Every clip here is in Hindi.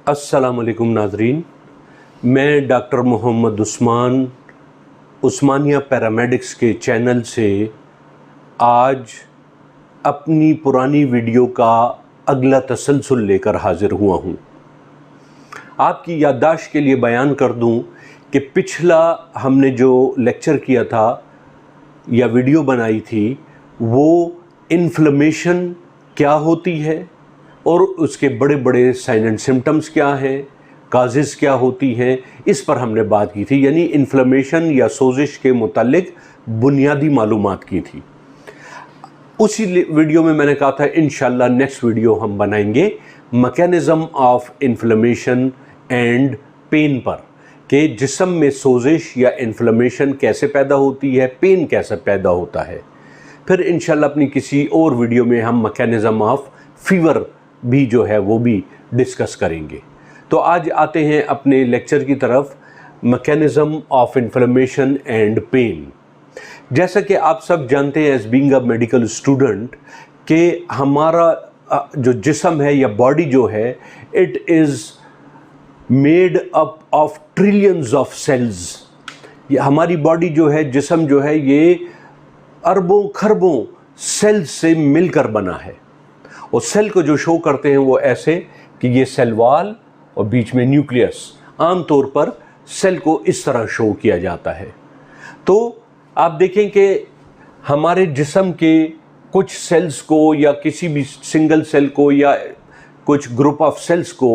अस्सलामुअलैकुम नाजरीन, मैं डॉक्टर मोहम्मद उस्मान उस्मानिया पैरामेडिक्स के चैनल से आज अपनी पुरानी वीडियो का अगला तसलसल लेकर हाज़िर हुआ हूँ। आपकी याददाश्त के लिए बयान कर दूँ कि पिछला हमने जो लेक्चर किया था या वीडियो बनाई थी वो इन्फ्लेमेशन क्या होती है और उसके बड़े बड़े साइन एंड सिम्टम्स क्या हैं, काजेज़ क्या होती हैं, इस पर हमने बात की थी। यानी इन्फ्लेमेशन या सोजिश के मुतालिक बुनियादी मालूमात की थी। उसी वीडियो में मैंने कहा था इंशाल्लाह नेक्स्ट वीडियो हम बनाएंगे mechanism of inflammation and pain पर, कि जिस्म में सोजिश या इन्फ्लेमेशन कैसे पैदा होती है, पेन कैसे पैदा होता है। फिर इंशाल्लाह अपनी किसी और वीडियो में हम मैकेनिज़्म ऑफ फीवर भी जो है वो भी डिस्कस करेंगे। तो आज आते हैं अपने लेक्चर की तरफ, mechanism of inflammation and pain. जैसा कि आप सब जानते हैं as being a medical student कि हमारा जो जिस्म है या बॉडी जो है it is made up of trillions of cells. ये हमारी बॉडी जो है, जिस्म जो है, ये अरबों खरबों सेल से मिलकर बना है। और सेल को जो शो करते हैं वो ऐसे कि ये सेल वॉल और बीच में न्यूक्लियस, आमतौर पर सेल को इस तरह शो किया जाता है। तो आप देखें कि हमारे जिस्म के कुछ सेल्स को या किसी भी सिंगल सेल को या कुछ ग्रुप ऑफ सेल्स को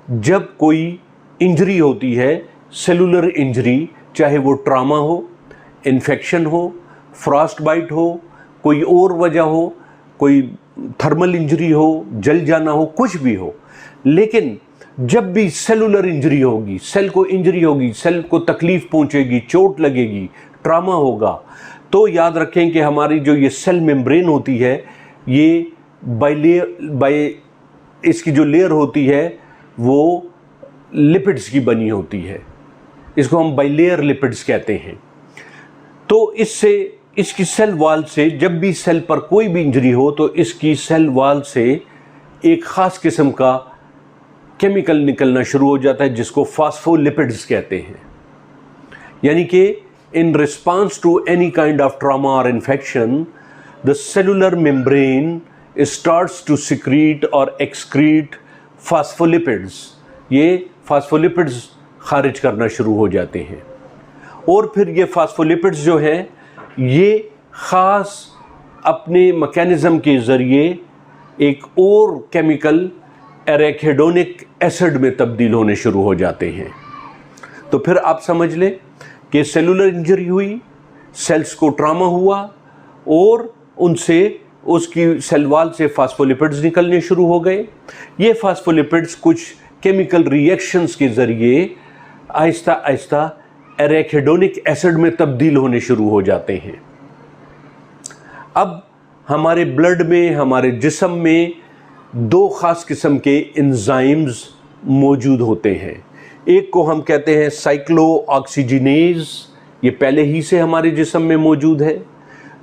जब कोई इंजरी होती है, सेलुलर इंजरी, चाहे वो ट्रॉमा हो, इन्फेक्शन हो, फ्रॉस्ट बाइट हो, कोई और वजह हो, कोई थर्मल इंजरी हो, जल जाना हो, कुछ भी हो, लेकिन जब भी सेलुलर इंजरी होगी, सेल को इंजरी होगी, सेल को तकलीफ पहुंचेगी, चोट लगेगी, ट्रॉमा होगा, तो याद रखें कि हमारी जो ये सेल मेम्ब्रेन होती है ये इसकी जो लेयर होती है वो लिपिड्स की बनी होती है। इसको हम बाइलेयर लिपिड्स कहते हैं। तो इससे इसकी सेल वॉल से जब भी सेल पर कोई भी इंजरी हो तो इसकी सेल वॉल से एक ख़ास किस्म का केमिकल निकलना शुरू हो जाता है जिसको फॉस्फोलिपिड्स कहते हैं। यानी कि in response to any kind of trauma और infection the cellular membrane starts to secrete और एक्सक्रीट फॉस्फोलिपिड्स। ये फॉस्फोलिपिड्स खारिज करना शुरू हो जाते हैं और फिर ये फॉस्फोलिपिड्स जो हैं ये ख़ास अपने मैकेनिज़्म के ज़रिए एक और केमिकल एराकिडोनिक एसिड में तब्दील होने शुरू हो जाते हैं। तो फिर आप समझ लें कि सेलुलर इंजरी हुई, सेल्स को ट्रॉमा हुआ और उनसे उसकी सेल वॉल से फॉस्फोलिपिड्स निकलने शुरू हो गए। ये फॉस्फोलिपिड्स कुछ केमिकल रिएक्शंस के ज़रिए आहिस्ता आहिस्ता एराकिडोनिक एसिड में तब्दील होने शुरू हो जाते हैं। अब हमारे ब्लड में, हमारे जिस्म में दो ख़ास किस्म के एंजाइम्स मौजूद होते हैं। एक को हम कहते हैं साइक्लोऑक्सीजिनेज, ये पहले ही से हमारे जिस्म में मौजूद है।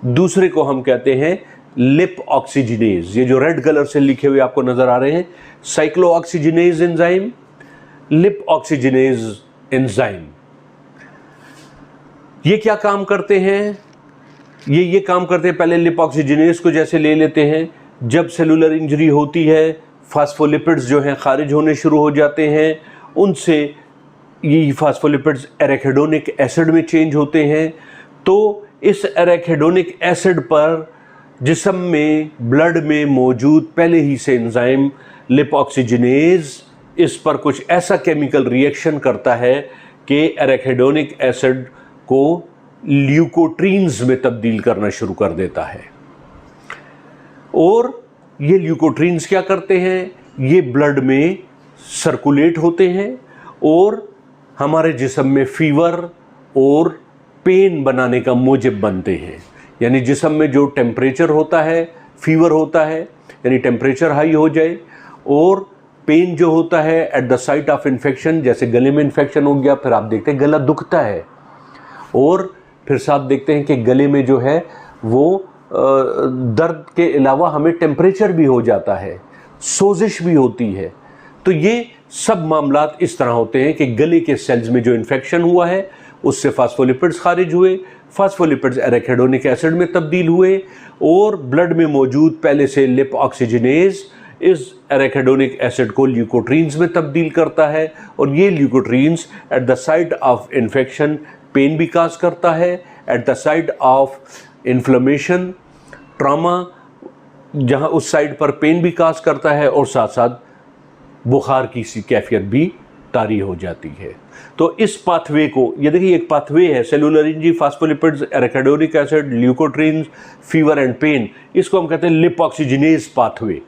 दूसरे को हम कहते हैं लिप ऑक्सीजिनेज, ये जो रेड कलर से लिखे हुए आपको नज़र आ रहे हैं, साइक्लोऑक्सीजिनेज एंजाइम, लिप ऑक्सीजिनेज एंजाइम। ये क्या काम करते हैं? ये काम करते हैं, पहले लिप ऑक्सीजिनेज को जैसे ले लेते हैं, जब सेलुलर इंजरी होती है फॉस्फोलिपिड्स जो हैं खारिज होने शुरू हो जाते हैं, उनसे ये फॉस्फोलिपिड्स एराकिडोनिक एसिड में चेंज होते हैं। तो इस एराकिडोनिक एसिड पर जिस्म में, ब्लड में मौजूद पहले ही से एंजाइम लिप ऑक्सीजिनेज इस पर कुछ ऐसा केमिकल रिएक्शन करता है कि एराकिडोनिक एसिड को ल्यूकोट्रीन्स में तब्दील करना शुरू कर देता है। और ये ल्यूकोट्रीन्स क्या करते हैं? ये ब्लड में सर्कुलेट होते हैं और हमारे जिस्म में फीवर और पेन बनाने का मूजिब बनते हैं। यानी जिस्म में जो टेम्परेचर होता है, फीवर होता है, यानी टेम्परेचर हाई हो जाए, और पेन जो होता है at the site of infection, जैसे गले में इन्फेक्शन हो गया, फिर आप देखते हैं गला दुखता है, और फिर साथ देखते हैं कि गले में जो है वो दर्द के अलावा हमें टेम्परेचर भी हो जाता है, सोजिश भी होती है। तो ये सब मामलात इस तरह होते हैं कि गले के सेल्स में जो इन्फेक्शन हुआ है उससे फास्फोलिपिड्स खारिज हुए, फास्फोलिपिड्स एराकिडोनिक एसिड में तब्दील हुए और ब्लड में मौजूद पहले से लिप ऑक्सीजनेज इस एराकिडोनिक एसिड को ल्यूकोट्रीन्स में तब्दील करता है और ये leukotrienes at the site of infection pain भी काज करता है, at the site of inflammation trauma जहाँ उस साइड पर पेन भी काज करता है और साथ साथ बुखार की सी कैफियत भी तारी हो जाती है। तो इस पाथवे को, ये देखिए एक पाथवे है, cellular injury, phospholipids, arachidonic acid, leukotrienes, fever and pain, इसको हम कहते हैं lipoxygenase pathway.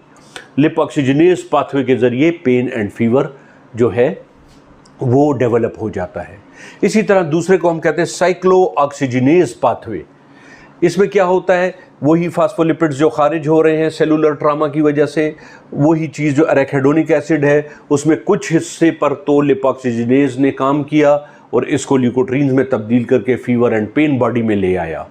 Lipoxygenase pathway के ज़रिए पेन एंड फीवर जो है वो डेवलप हो जाता है। इसी तरह दूसरे को हम कहते हैं साइक्लो ऑक्सीजनेज पाथवे। इसमें क्या होता है, वही फास्फोलिपिड्स जो खारिज हो रहे हैं सेलुलर ट्रामा की वजह से, वही चीज़ जो एराकिडोनिक एसिड है उसमें कुछ हिस्से पर तो लिप ऑक्सीजनेज ने काम किया और इसको ल्यूकोट्रीन्स में तब्दील करके फीवर एंड पेन बॉडी में ले आया,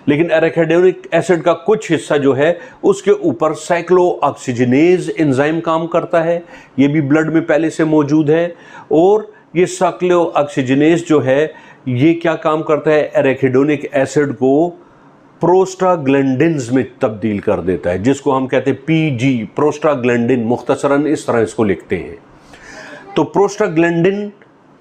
लेकिन एराकिडोनिक एसिड का कुछ हिस्सा जो है उसके ऊपर साइक्लो ऑक्सीजनेज एंजाइम काम करता है, ये भी ब्लड में पहले से मौजूद है। और ये साइक्लो ऑक्सीजनेज जो है ये क्या काम करता है, एराकिडोनिक एसिड को प्रोस्टाग्लैंडिन्स में तब्दील कर देता है, जिसको हम कहते हैं पीजी, प्रोस्टाग्लैंडिन, मुख्तसरन इस तरह इसको लिखते हैं। तो प्रोस्टाग्लैंडिन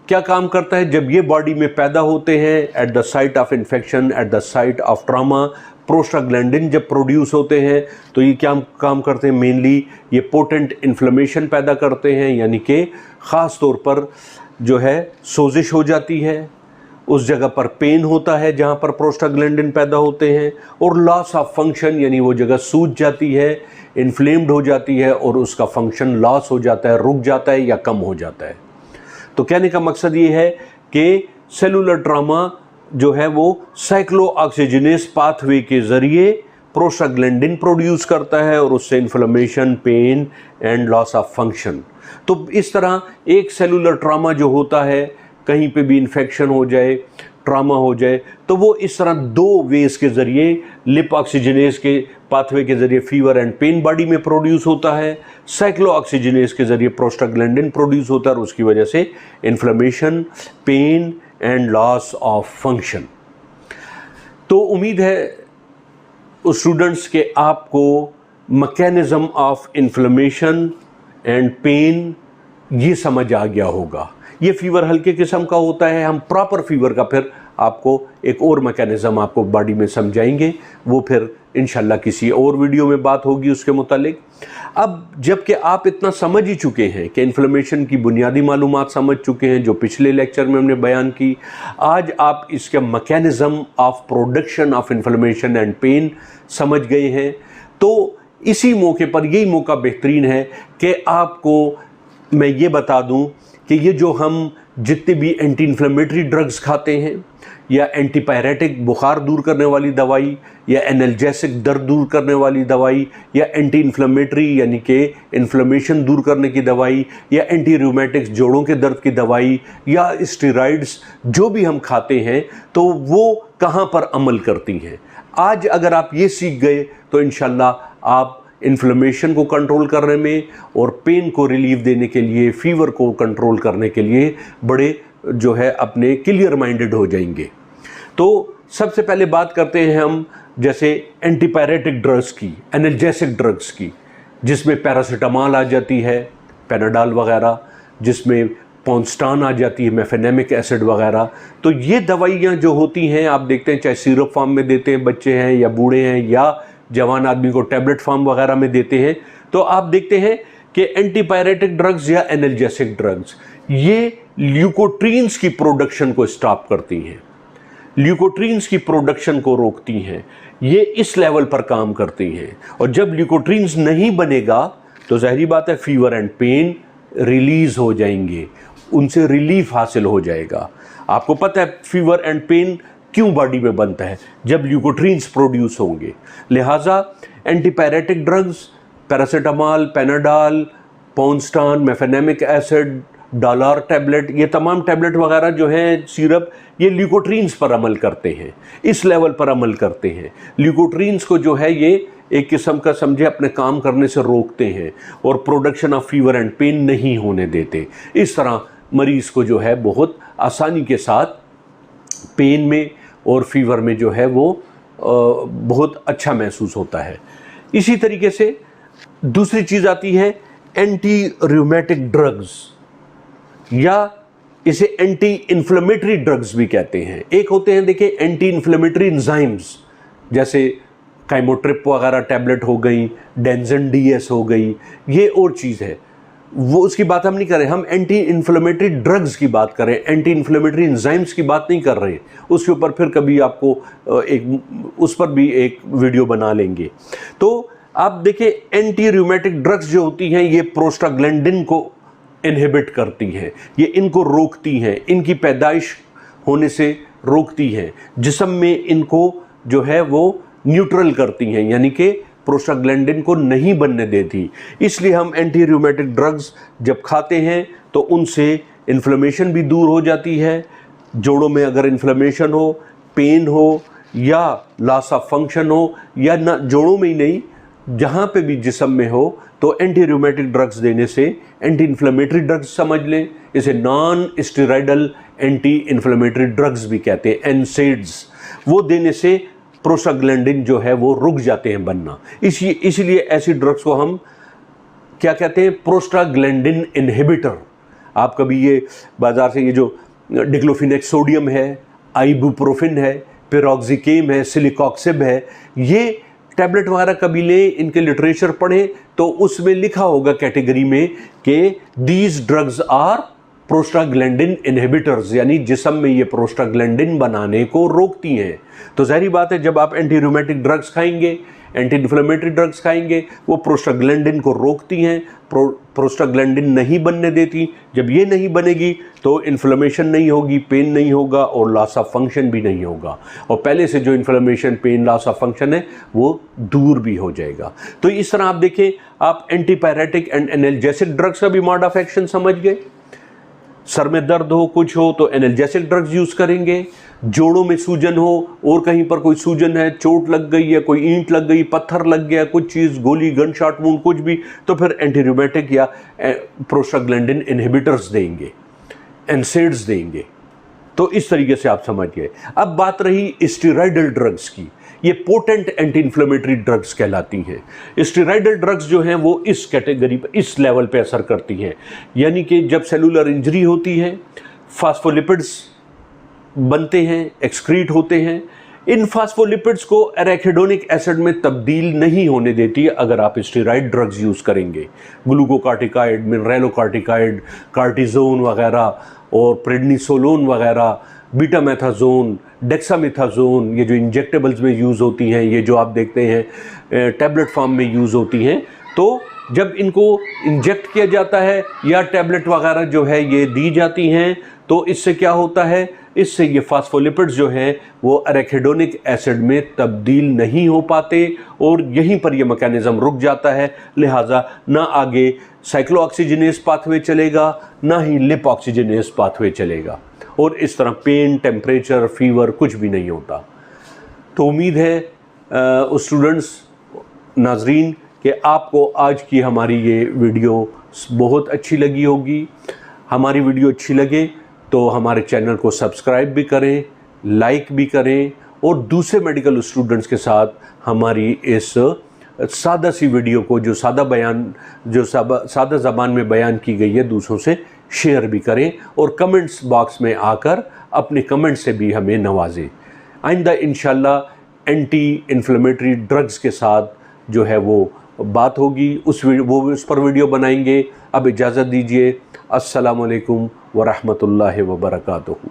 क्या काम करता है, जब ये बॉडी में पैदा होते हैं eight the site of infection, eight the site of trauma, prostaglandin जब प्रोड्यूस होते हैं तो ये क्या काम करते हैं, मेनली ये पोटेंट इन्फ्लेमेशन पैदा करते हैं, यानी कि ख़ास तौर पर जो है सोजिश हो जाती है, उस जगह पर पेन होता है जहाँ पर प्रोस्टाग्लैंडिन पैदा होते हैं, और लॉस ऑफ फंक्शन यानी वो जगह सूज जाती है, इन्फ्लेम्ड हो जाती है और उसका फंक्शन लॉस हो जाता है, रुक जाता है या कम हो जाता है। तो कहने का मकसद ये है कि सेलुलर ट्रामा जो है वो साइक्लो ऑक्सीजनेज पाथवे के ज़रिए प्रोस्टाग्लैंडिन प्रोड्यूस करता है और उससे inflammation, pain and loss of function. तो इस तरह एक सेलुलर ट्रामा जो होता है, कहीं पे भी इन्फेक्शन हो जाए, ट्रामा हो जाए, तो वो इस तरह दो वेज के ज़रिए लिप ऑक्सीजनेज के पाथवे के ज़रिए फीवर एंड पेन बॉडी में प्रोड्यूस होता है, साइक्लो ऑक्सीजनेज के ज़रिए प्रोस्टाग्लैंडिन प्रोड्यूस होता है और उसकी वजह से inflammation, pain and loss of function. तो उम्मीद है उस स्टूडेंट्स के आपको mechanism of inflammation and pain ये समझ आ गया होगा। ये फीवर हल्के किस्म का होता है, हम प्रॉपर फीवर का फिर आपको एक और मैकेनिज़्म आपको बॉडी में समझाएंगे, वो फिर इंशाल्लाह किसी और वीडियो में बात होगी उसके मुतालिक। अब जबकि आप इतना समझ ही चुके हैं कि इन्फ्लेमेशन की बुनियादी मालूमात समझ चुके हैं जो पिछले लेक्चर में हमने बयान की, आज आप इसके mechanism of production of inflammation and pain समझ गए हैं। तो इसी मौके पर यही मौका बेहतरीन है कि आपको मैं ये बता दूं कि ये जो हम जितने भी एंटी इन्फ्लेमेटरी ड्रग्स खाते हैं या एंटीपायरेटिक बुखार दूर करने वाली दवाई या एनाल्जेसिक दर्द दूर करने वाली दवाई या एंटी इन्फ्लेमेटरी यानी कि इन्फ्लेमेशन दूर करने की दवाई या एंटी रूमेटिक्स जोड़ों के दर्द की दवाई या स्टेरॉइड्स जो भी हम खाते हैं, तो वो कहाँ पर अमल करती हैं। आज अगर आप ये सीख गए तो इंशाल्लाह आप इन्फ्लेमेशन को कंट्रोल करने में और पेन को रिलीफ देने के लिए, फीवर को कंट्रोल करने के लिए बड़े जो है अपने क्लियर माइंडेड हो जाएंगे। तो सबसे पहले बात करते हैं हम जैसे एंटीपायरेटिक ड्रग्स की, एनाल्जेसिक ड्रग्स की, जिसमें पैरासीटामॉल आ जाती है, पैनाडॉल वगैरह, जिसमें पॉन्स्टान आ जाती है, मेफेनेमिक एसिड वगैरह। तो ये दवाइयाँ जो होती हैं आप देखते हैं चाहे सिरप फॉर्म में देते हैं, बच्चे हैं या बूढ़े हैं या जवान आदमी को टैबलेट फॉर्म वगैरह में देते हैं, तो आप देखते हैं कि एंटीपायरेटिक ड्रग्स या एनाल्जेसिक ड्रग्स ये ल्यूकोट्रीन्स की प्रोडक्शन को स्टॉप करती हैं, ल्यूकोट्रीन्स की प्रोडक्शन को रोकती हैं, ये इस लेवल पर काम करती हैं। और जब ल्यूकोट्रीन्स नहीं बनेगा तो ज़ाहिरी बात है फीवर एंड पेन रिलीज़ हो जाएंगे, उनसे रिलीफ हासिल हो जाएगा। आपको पता है फीवर एंड पेन क्यों बॉडी में बनता है, जब ल्यूकोट्रीन्स प्रोड्यूस होंगे। लिहाजा antipyretic drugs, paracetamol, Panadol, Ponstan, mefenamic acid, dollar tablet, ये तमाम टैबलेट वगैरह जो हैं सिरप, ये ल्यूकोट्रीन्स पर अमल करते हैं, इस लेवल पर अमल करते हैं। ल्यूकोट्रीन्स को जो है ये एक किस्म का समझे अपने काम करने से रोकते हैं और production of fever and pain नहीं होने देते। इस तरह मरीज़ को जो है बहुत आसानी के साथ पेन में और फीवर में जो है वो बहुत अच्छा महसूस होता है। इसी तरीके से दूसरी चीज़ आती है एंटी रूमेटिक ड्रग्स, या इसे एंटी इन्फ्लेमेटरी ड्रग्स भी कहते हैं। एक होते हैं देखिए एंटी इन्फ्लेमेटरी एंजाइम्स, जैसे काइमोट्रिप वगैरह टैबलेट हो गई, डेंजन डीएस हो गई, ये और चीज़ है, वो उसकी बात हम नहीं कर रहे। हम एंटी इन्फ्लेमेटरी ड्रग्स की बात कर रहे हैं, एंटी इन्फ्लेमेटरी एंजाइम्स की बात नहीं कर रहे हैं। उसके ऊपर फिर कभी आपको उस पर भी एक वीडियो बना लेंगे। तो आप देखिए एंटी रूमेटिक ड्रग्स जो होती हैं ये प्रोस्टाग्लैंडिन को इनहिबिट करती हैं, ये इनको रोकती हैं, इनकी पैदाइश होने से रोकती हैं, जिस्म में इनको जो है वो न्यूट्रल करती हैं, यानी कि प्रोस्टाग्लैंडिन को नहीं बनने देती। इसलिए हम एंटी रूमेटिक ड्रग्स जब खाते हैं तो उनसे इन्फ्लेमेशन भी दूर हो जाती है। जोड़ों में अगर इन्फ्लेमेशन हो, पेन हो या लॉस ऑफ फंक्शन हो, या ना जोड़ों में ही नहीं जहाँ पे भी जिस्म में हो, तो एंटी रूमेटिक ड्रग्स देने से, एंटी इन्फ्लेमेटरी ड्रग्स समझ लें, इसे non steroidal anti inflammatory drugs भी कहते हैं, एनसेड्स, वो देने से प्रोस्टाग्लैंडिन जो है वो रुक जाते हैं बनना। इसीलिए ऐसी ड्रग्स को हम क्या कहते हैं, प्रोस्टाग्लैंडिन इनहिबिटर। आप कभी ये बाजार से ये जो डिक्लोफिनेक सोडियम है, आइबुप्रोफिन है, पिरोक्सिकेम है, सिलिकॉक्सिब है, ये टैबलेट वगैरह कभी ले, इनके लिटरेचर पढ़े तो उसमें लिखा होगा कैटेगरी में कि these drugs are prostaglandin inhibitors, यानी जिस्म में ये प्रोस्टाग्लैंडिन बनाने को रोकती हैं। तो जाहिर बात है जब आप एंटी रूमेटिक ड्रग्स खाएंगे, एंटी इन्फ्लेमेटरी ड्रग्स खाएंगे, वो प्रोस्टाग्लैंडिन को रोकती हैं, प्रोस्टाग्लैंडिन नहीं बनने देती। जब ये नहीं बनेगी तो इन्फ्लेमेशन नहीं होगी, पेन नहीं होगा और लॉस ऑफ फंक्शन भी नहीं होगा, और पहले से जो inflammation, pain, loss of function है वो दूर भी हो जाएगा। तो इस तरह आप देखें, आप एंटीपायरेटिक एंड एनाल्जेसिक ड्रग्स का भी मोड ऑफ एक्शन समझ गए। सर में दर्द हो, कुछ हो तो एनाल्जेसिक ड्रग्स यूज़ करेंगे। जोड़ों में सूजन हो और कहीं पर कोई सूजन है, चोट लग गई है, कोई ईंट लग गई, पत्थर लग गया, कुछ चीज़, गोली, गन शॉट वुंड, कुछ भी, तो फिर एंटी रूमेटिक या प्रोस्टाग्लैंडिन इनहिबिटर्स देंगे, एनसेड्स देंगे। तो इस तरीके से आप समझ गए। अब बात रही स्टेरॉयडल ड्रग्स की, ये पोटेंट एंटी इन्फ्लेमेटरी ड्रग्स कहलाती हैं। स्टेरॉयडल ड्रग्स जो हैं वो इस कैटेगरी पर, इस लेवल पे असर करती हैं, यानी कि जब सेलुलर इंजरी होती है, फास्फोलिपिड्स बनते हैं, एक्सक्रीट होते हैं, इन फास्फोलिपिड्स को एराकिडोनिक एसिड में तब्दील नहीं होने देती अगर आप स्टेरॉयड ड्रग्स यूज़ करेंगे। ग्लूकोकार्टिकाइड, मिनरेलोकार्टिकाइड, कार्टिजोन वगैरह और प्रेडनिसोलोन वगैरह, बीटामेथाजोन, डेक्सामेथाजोन, ये जो इंजेक्टेबल्स में यूज़ होती हैं, ये जो आप देखते हैं टैबलेट फॉर्म में यूज़ होती हैं, तो जब इनको इंजेक्ट किया जाता है या टैबलेट वगैरह जो है ये दी जाती हैं, तो इससे क्या होता है, इससे ये फास्फोलिपिड्स जो हैं वो एराकिडोनिक एसिड में तब्दील नहीं हो पाते और यहीं पर ये मैकेनिज़्म रुक जाता है। लिहाजा ना आगे साइक्लोऑक्सीजनेस पाथवे चलेगा, ना ही लिप ऑक्सीजनेस पाथवे चलेगा, और इस तरह पेन, टेम्परेचर, फीवर कुछ भी नहीं होता। तो उम्मीद है स्टूडेंट्स, नाजरीन, कि आपको आज की हमारी ये वीडियो बहुत अच्छी लगी होगी। हमारी वीडियो अच्छी लगे तो हमारे चैनल को सब्सक्राइब भी करें, लाइक भी करें, और दूसरे मेडिकल स्टूडेंट्स के साथ हमारी इस सादा सी वीडियो को, जो सादा ज़बान में बयान की गई है, दूसरों से शेयर भी करें, और कमेंट्स बॉक्स में आकर अपने कमेंट से भी हमें नवाजें। आइंदा इंशाल्लाह एंटी इन्फ्लेमेटरी ड्रग्स के साथ जो है वो बात होगी, उस पर वीडियो बनाएंगे। अब इजाज़त दीजिए। अस्सलामु अलैकुम व रहमतुल्लाहि व बरकातुहू।